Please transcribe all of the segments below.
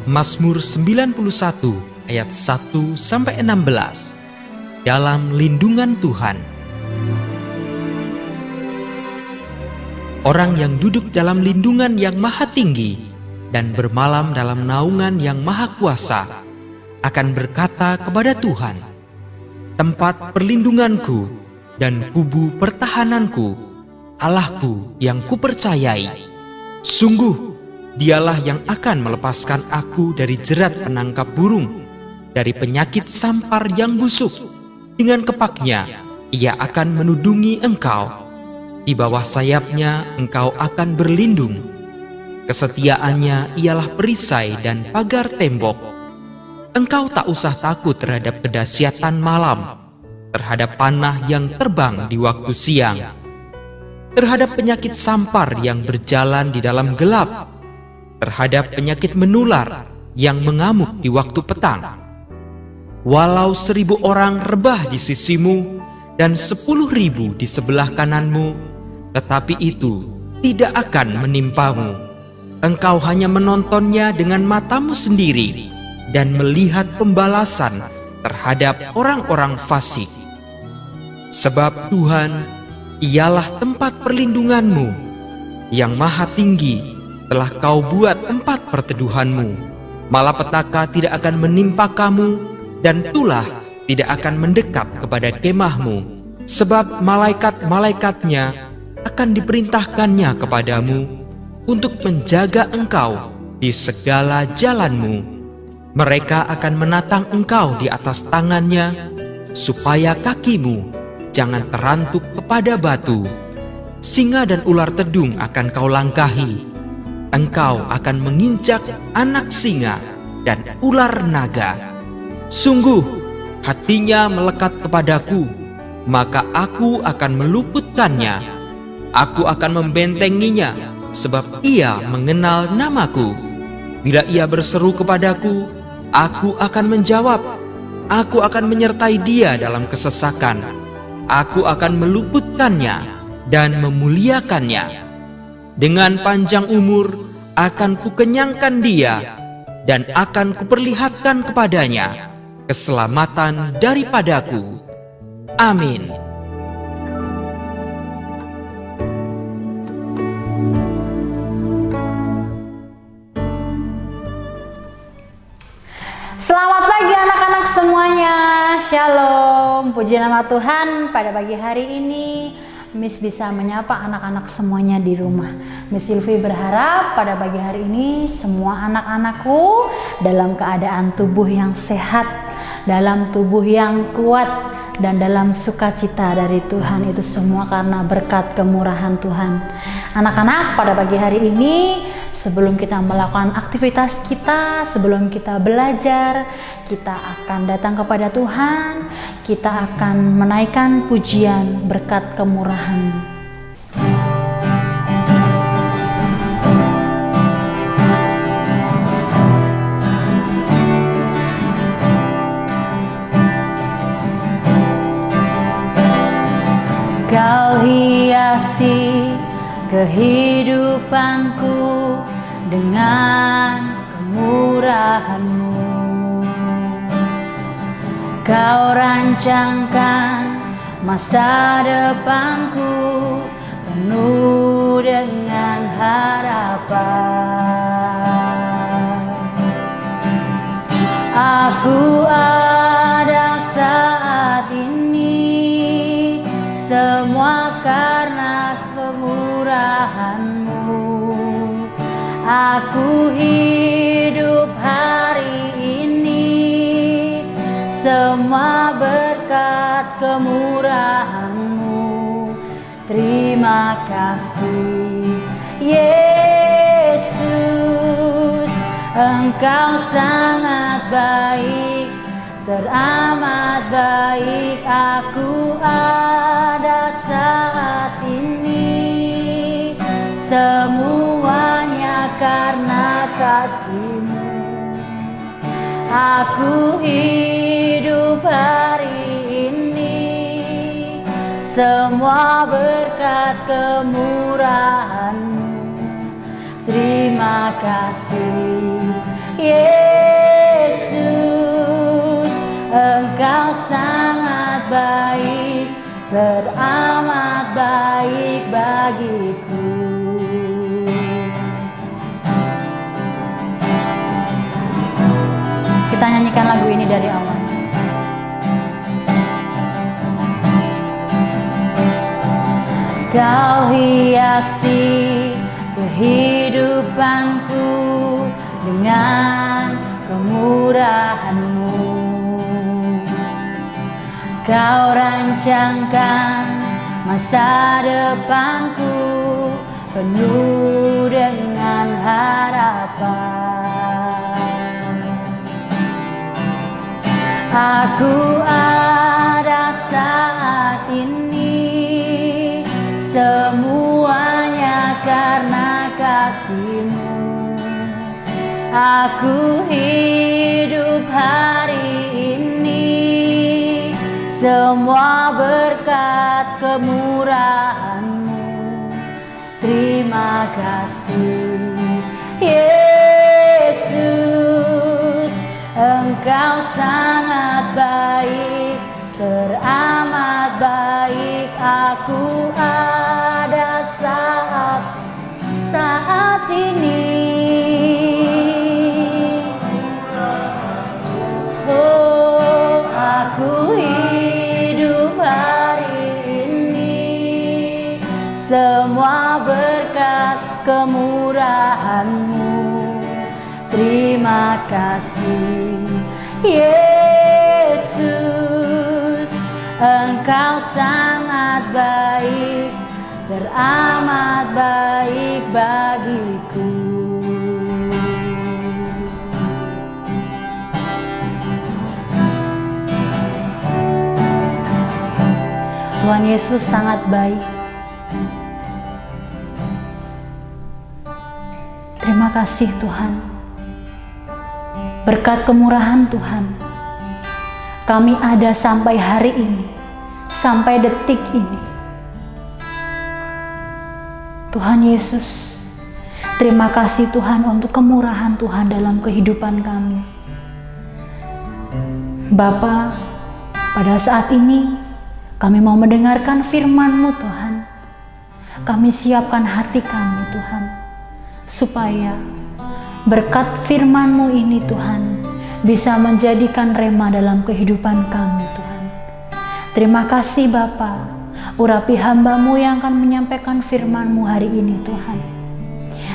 Mazmur 91 ayat 1-16. Dalam lindungan Tuhan. Orang yang duduk dalam lindungan yang maha tinggi dan bermalam dalam naungan yang maha kuasa akan berkata kepada Tuhan, tempat perlindunganku dan kubu pertahananku, Allahku yang kupercayai. Sungguh, Dialah yang akan melepaskan aku dari jerat penangkap burung, dari penyakit sampar yang busuk. Dengan kepaknya, Ia akan menudungi engkau. Di bawah sayapnya engkau akan berlindung. Kesetiaannya ialah perisai dan pagar tembok. Engkau tak usah takut terhadap kedahsyatan malam, terhadap panah yang terbang di waktu siang, terhadap penyakit sampar yang berjalan di dalam gelap, terhadap penyakit menular yang mengamuk di waktu petang. Walau 1000 orang rebah di sisimu dan 10.000 di sebelah kananmu, tetapi itu tidak akan menimpamu. Engkau hanya menontonnya dengan matamu sendiri dan melihat pembalasan terhadap orang-orang fasik. Sebab Tuhan, Ialah tempat perlindunganmu, yang maha tinggi telah kau buat tempat perteduhanmu. Malapetaka tidak akan menimpa kamu, dan tulah tidak akan mendekat kepada kemahmu. Sebab malaikat-malaikatnya akan diperintahkannya kepadamu untuk menjaga engkau di segala jalanmu. Mereka akan menatang engkau di atas tangannya, supaya kakimu jangan terantuk kepada batu. Singa dan ular tedung akan kau langkahi. Engkau akan menginjak anak singa dan ular naga. Sungguh, hatinya melekat kepadaku, maka aku akan meluputkannya. Aku akan membentenginya, sebab ia mengenal namaku. Bila ia berseru kepadaku, aku akan menjawab. Aku akan menyertai dia dalam kesesakan. Aku akan meluputkannya dan memuliakannya. Dengan panjang umur akan kukenyangkan dia, dan akan kuperlihatkan kepadanya keselamatan daripadaku. Amin. Selamat pagi anak-anak semuanya. Shalom. Puji nama Tuhan, pada pagi hari ini Miss bisa menyapa anak-anak semuanya di rumah. Miss Sylvie berharap pada pagi hari ini semua anak-anakku dalam keadaan tubuh yang sehat, dalam tubuh yang kuat, dan dalam sukacita dari Tuhan. Itu semua karena berkat kemurahan Tuhan. Anak-anak, pada pagi hari ini sebelum kita melakukan aktivitas kita, sebelum kita belajar, kita akan datang kepada Tuhan. Kita akan menaikkan pujian berkat kemurahan. Kau hiasi kehidupanku dengan kemurahan-Mu. Kau rancangkan masa depanku penuh dengan harapan. Aku ada saat ini semua karena kemurahan-Mu. Aku hidup hari ini semua berkat kemurahan-Mu. Terima kasih Yesus, Engkau sangat baik, teramat baik. Aku ada saat ini semuanya karena kasih-Mu. Aku hidup hari ini semua berkat kemurahan-Mu. Terima kasih Yesus. bagiku. Kita nyanyikan lagu ini dari awal. Kau hiasi kehidupanku dengan kemurahan-Mu. Kau rancangkan masa depanku penuh dengan harapan. Aku ada saat ini semuanya karena kasih-Mu. Aku hidup hari ini semua berkat kemurahan-Mu. Terima kasih Yesus, Engkau sangat baik, teramat baik. Aku ada saat ini. Oh, aku hidup hari ini semua berkat kemurahan-Mu. Terima kasih Yesus, Engkau sangat baik, teramat baik bagiku. Tuhan Yesus sangat baik. Terima kasih Tuhan. Berkat kemurahan Tuhan, kami ada sampai hari ini, sampai detik ini. Tuhan Yesus, terima kasih Tuhan untuk kemurahan Tuhan dalam kehidupan kami. Bapa, pada saat ini kami mau mendengarkan firman-Mu Tuhan. Kami siapkan hati kami Tuhan, supaya berkat firman-Mu ini Tuhan bisa menjadikan rema dalam kehidupan kami Tuhan. Terima kasih Bapa, urapi hamba-Mu yang akan menyampaikan firman-Mu hari ini Tuhan.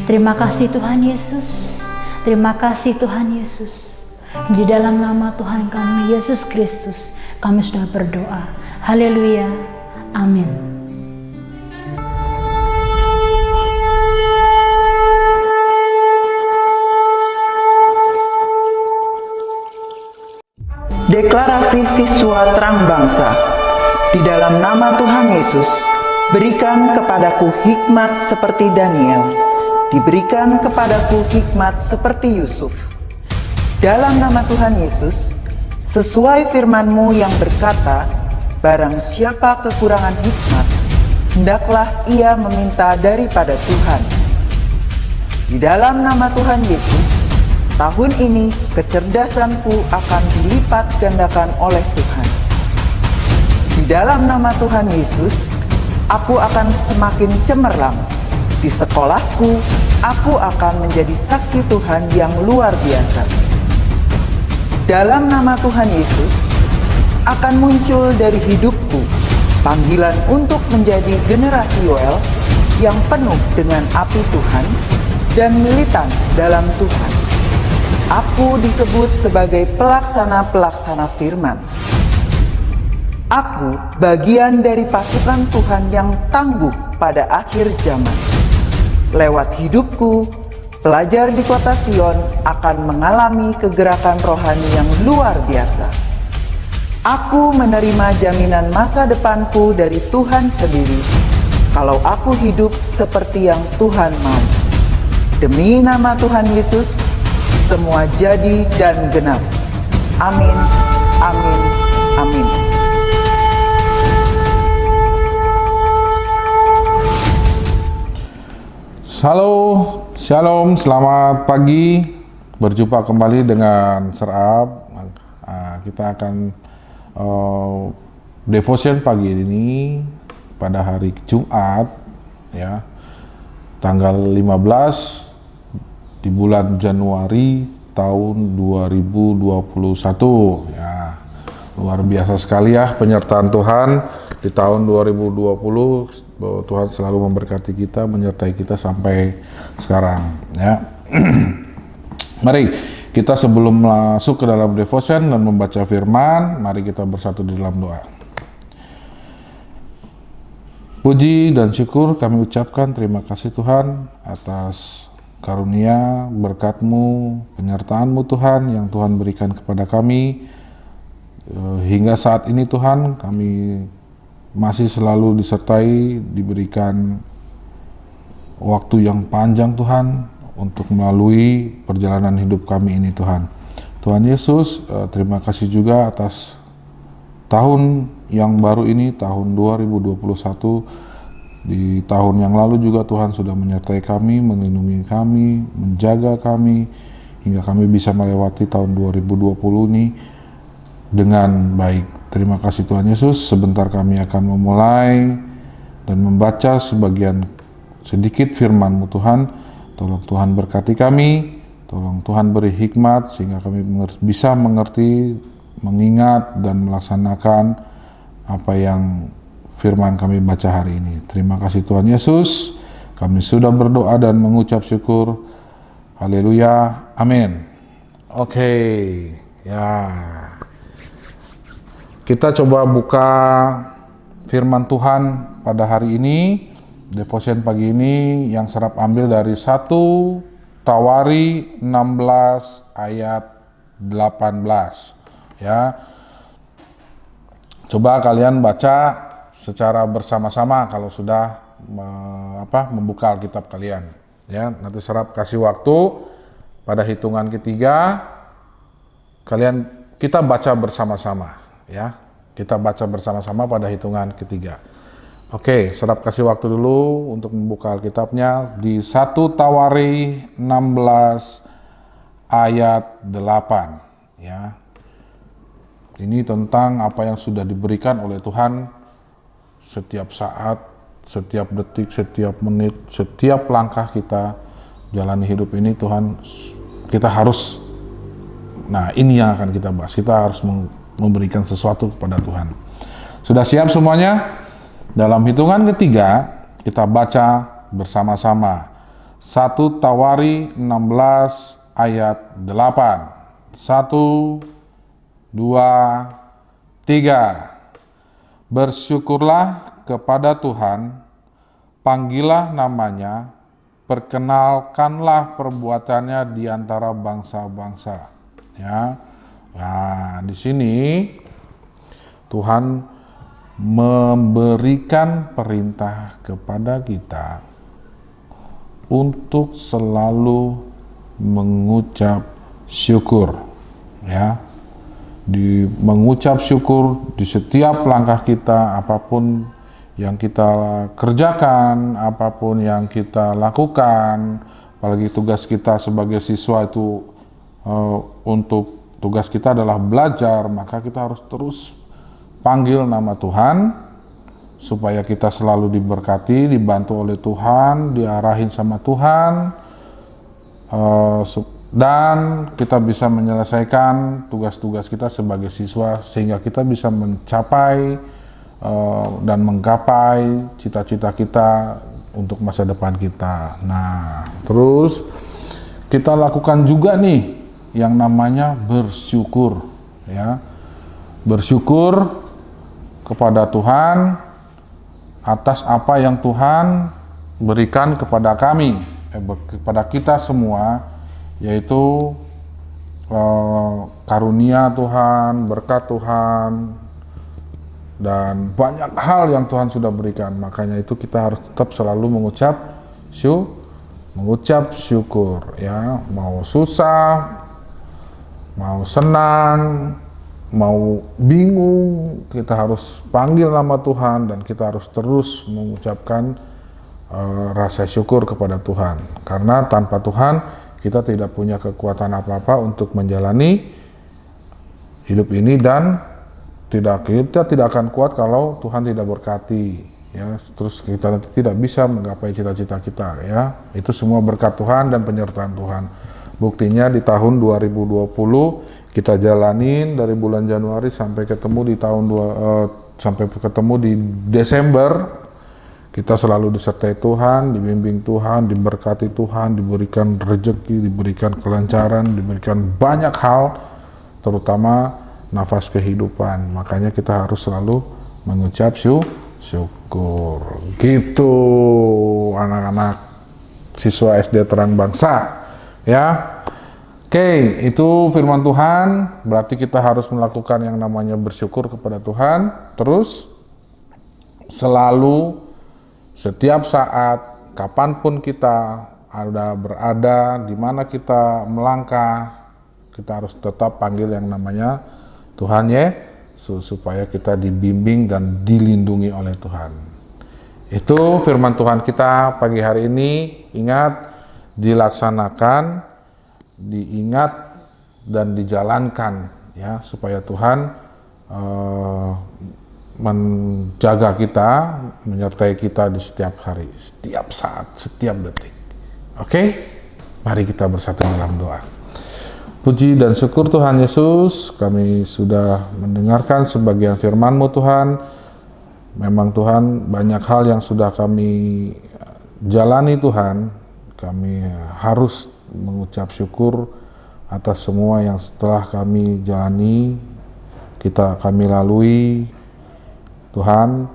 Terima kasih Tuhan Yesus, terima kasih Tuhan Yesus. Di dalam nama Tuhan kami Yesus Kristus kami sudah berdoa. Haleluya, amin. Deklarasi siswa terang bangsa. Di dalam nama Tuhan Yesus, berikan kepadaku hikmat seperti Daniel, diberikan kepadaku hikmat seperti Yusuf. Dalam nama Tuhan Yesus, sesuai firman-Mu yang berkata, barang siapa kekurangan hikmat, hendaklah ia meminta daripada Tuhan. Di dalam nama Tuhan Yesus, tahun ini kecerdasanku akan dilipat gandakan oleh Tuhan. Di dalam nama Tuhan Yesus, aku akan semakin cemerlang. Di sekolahku, aku akan menjadi saksi Tuhan yang luar biasa. Dalam nama Tuhan Yesus, akan muncul dari hidupku panggilan untuk menjadi generasi Yoel yang penuh dengan api Tuhan dan militan dalam Tuhan. Aku disebut sebagai pelaksana-pelaksana firman. Aku bagian dari pasukan Tuhan yang tangguh pada akhir zaman. Lewat hidupku, pelajar di kota Sion akan mengalami kegerakan rohani yang luar biasa. Aku menerima jaminan masa depanku dari Tuhan sendiri, kalau aku hidup seperti yang Tuhan mau. Demi nama Tuhan Yesus, semua jadi dan genap. Amin, amin, amin. Shalom, selamat pagi. Berjumpa kembali dengan Serap. Kita akan devotion pagi ini pada hari Jumat ya. Tanggal 15 di bulan Januari tahun 2021 ya. Luar biasa sekali ya penyertaan Tuhan di tahun 2020. Tuhan selalu memberkati kita, menyertai kita sampai sekarang ya. Mari kita sebelum masuk ke dalam devotion dan membaca firman, mari kita bersatu di dalam doa. Puji dan syukur kami ucapkan terima kasih Tuhan atas karunia, berkat-Mu, penyertaan-Mu Tuhan yang Tuhan berikan kepada kami. Hingga saat ini Tuhan, kami masih selalu disertai, diberikan waktu yang panjang Tuhan untuk melalui perjalanan hidup kami ini Tuhan. Tuhan Yesus, terima kasih juga atas tahun yang baru ini, tahun 2021. Di tahun yang lalu juga Tuhan sudah menyertai kami, melindungi kami, menjaga kami, hingga kami bisa melewati tahun 2020 ini dengan baik. Terima kasih Tuhan Yesus. Sebentar kami akan memulai dan membaca sebagian sedikit firman-Mu Tuhan. Tolong Tuhan berkati kami, tolong Tuhan beri hikmat sehingga kami bisa mengerti, mengingat dan melaksanakan apa yang firman kami baca hari ini. Terima kasih Tuhan Yesus. Kami sudah berdoa dan mengucap syukur. Haleluya. Amin. Oke. Ya. Kita coba buka firman Tuhan pada hari ini, devotion pagi ini yang serap ambil dari 1 Tawari 16 ayat 18 ya. Coba kalian baca secara bersama-sama kalau sudah membuka Alkitab kalian ya. Nanti serap kasih waktu pada hitungan ketiga kita baca bersama-sama. Ya, kita baca bersama-sama pada hitungan ketiga. Oke, serap kasih waktu dulu untuk membuka Alkitabnya di 1 Tawari 16 ayat 8 ya. Ini tentang apa yang sudah diberikan oleh Tuhan setiap saat, setiap detik, setiap menit, setiap langkah kita jalani hidup ini Tuhan, kita harus, nah ini yang akan kita bahas, kita harus memberikan sesuatu kepada Tuhan. Sudah siap semuanya? Dalam hitungan ketiga kita baca bersama-sama 1 Tawari 16 ayat 8. 1, 2, 3. Bersyukurlah kepada Tuhan, panggillah namanya, perkenalkanlah perbuatannya di antara bangsa-bangsa. Ya. Nah, di sini Tuhan memberikan perintah kepada kita untuk selalu mengucap syukur, ya. Mengucap syukur di setiap langkah kita, apapun yang kita kerjakan, apapun yang kita lakukan, apalagi tugas kita sebagai siswa itu untuk tugas kita adalah belajar, maka kita harus terus panggil nama Tuhan supaya kita selalu diberkati, dibantu oleh Tuhan, diarahin sama Tuhan, dan kita bisa menyelesaikan tugas-tugas kita sebagai siswa sehingga kita bisa mencapai dan menggapai cita-cita kita untuk masa depan kita. Nah, terus kita lakukan juga nih yang namanya bersyukur, ya. Bersyukur kepada Tuhan atas apa yang Tuhan berikan kepada kami, kepada kita semua, yaitu karunia Tuhan, berkat Tuhan, dan banyak hal yang Tuhan sudah berikan. Makanya itu kita harus tetap selalu mengucap syukur, ya. Mau susah, mau senang, mau bingung, kita harus panggil nama Tuhan dan kita harus terus mengucapkan rasa syukur kepada Tuhan. Karena tanpa Tuhan kita tidak punya kekuatan apa-apa untuk menjalani hidup ini, dan kita tidak akan kuat kalau Tuhan tidak berkati. ya, terus kita nanti tidak bisa menggapai cita-cita kita, ya. Itu semua berkat Tuhan dan penyertaan Tuhan. Buktinya di tahun 2020 kita jalanin dari bulan Januari sampai ketemu di sampai ketemu di Desember, kita selalu disertai Tuhan, dibimbing Tuhan, diberkati Tuhan, diberikan rezeki, diberikan kelancaran, diberikan banyak hal, terutama nafas kehidupan. Makanya kita harus selalu mengucap syukur. Gitu anak-anak siswa SD Terang Bangsa, ya. Oke, itu firman Tuhan. Berarti kita harus melakukan yang namanya bersyukur kepada Tuhan. Terus selalu, setiap saat, kapanpun kita berada, di mana kita melangkah, kita harus tetap panggil yang namanya Tuhan Yesus, supaya kita dibimbing dan dilindungi oleh Tuhan. Itu firman Tuhan kita pagi hari ini. Ingat, dilaksanakan, diingat dan dijalankan, ya, supaya Tuhan menjaga kita, menyertai kita di setiap hari, setiap saat, setiap detik. Oke? Mari kita bersatu dalam doa. Puji dan syukur Tuhan Yesus, kami sudah mendengarkan sebagian firman-Mu Tuhan. Memang Tuhan, banyak hal yang sudah kami jalani Tuhan. Kami harus mengucap syukur atas semua yang setelah kami jalani, kami lalui. Tuhan,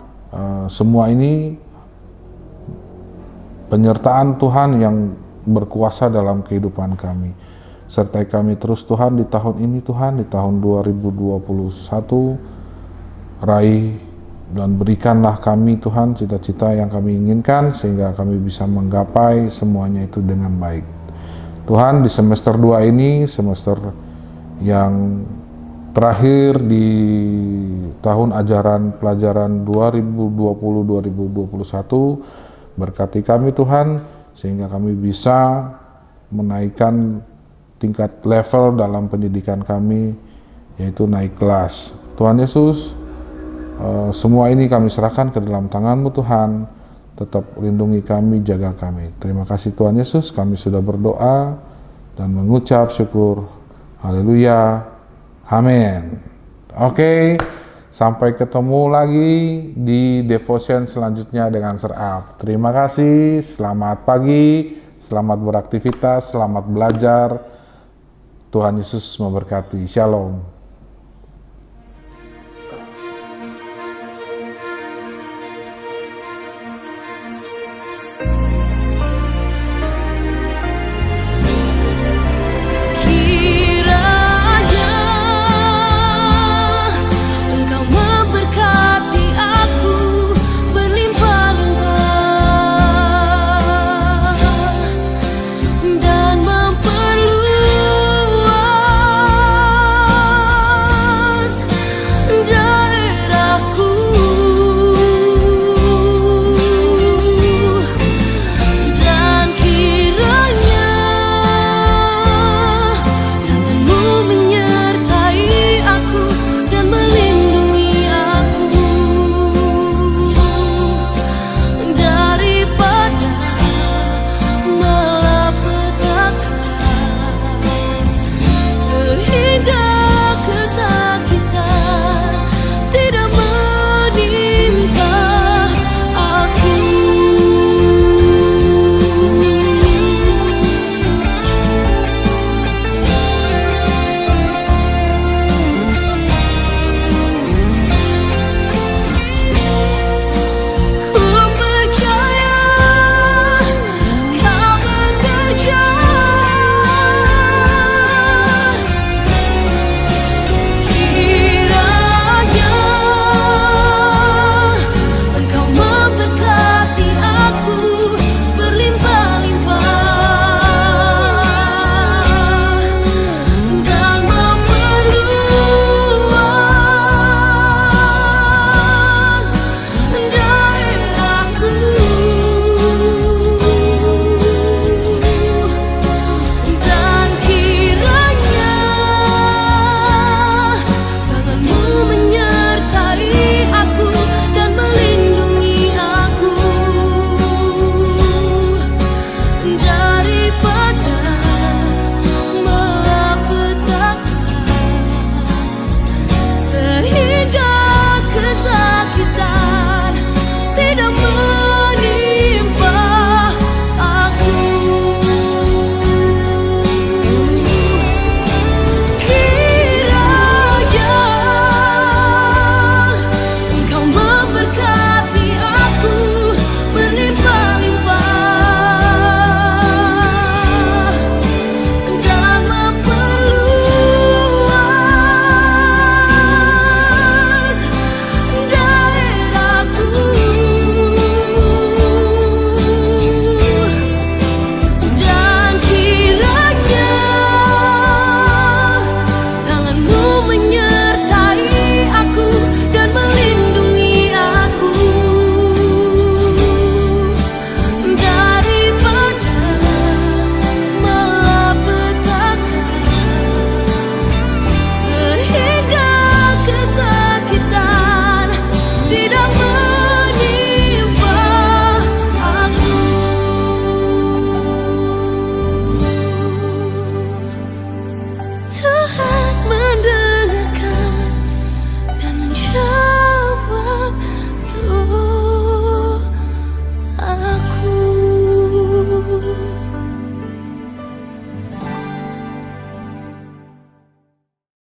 semua ini penyertaan Tuhan yang berkuasa dalam kehidupan kami. Sertai kami terus Tuhan di tahun ini Tuhan, di tahun 2021. Raih dan berikanlah kami Tuhan cita-cita yang kami inginkan, sehingga kami bisa menggapai semuanya itu dengan baik. Tuhan, di semester 2 ini, semester yang terakhir di tahun ajaran pelajaran 2020-2021, berkati kami Tuhan, sehingga kami bisa menaikkan tingkat level dalam pendidikan kami, yaitu naik kelas. Tuhan Yesus, semua ini kami serahkan ke dalam tangan-Mu Tuhan. Tetap lindungi kami, jaga kami. Terima kasih Tuhan Yesus, kami sudah berdoa dan mengucap syukur. Haleluya. Amin. Oke, sampai ketemu lagi di devotion selanjutnya dengan Serap. Terima kasih, selamat pagi, selamat beraktivitas, selamat belajar. Tuhan Yesus memberkati. Shalom.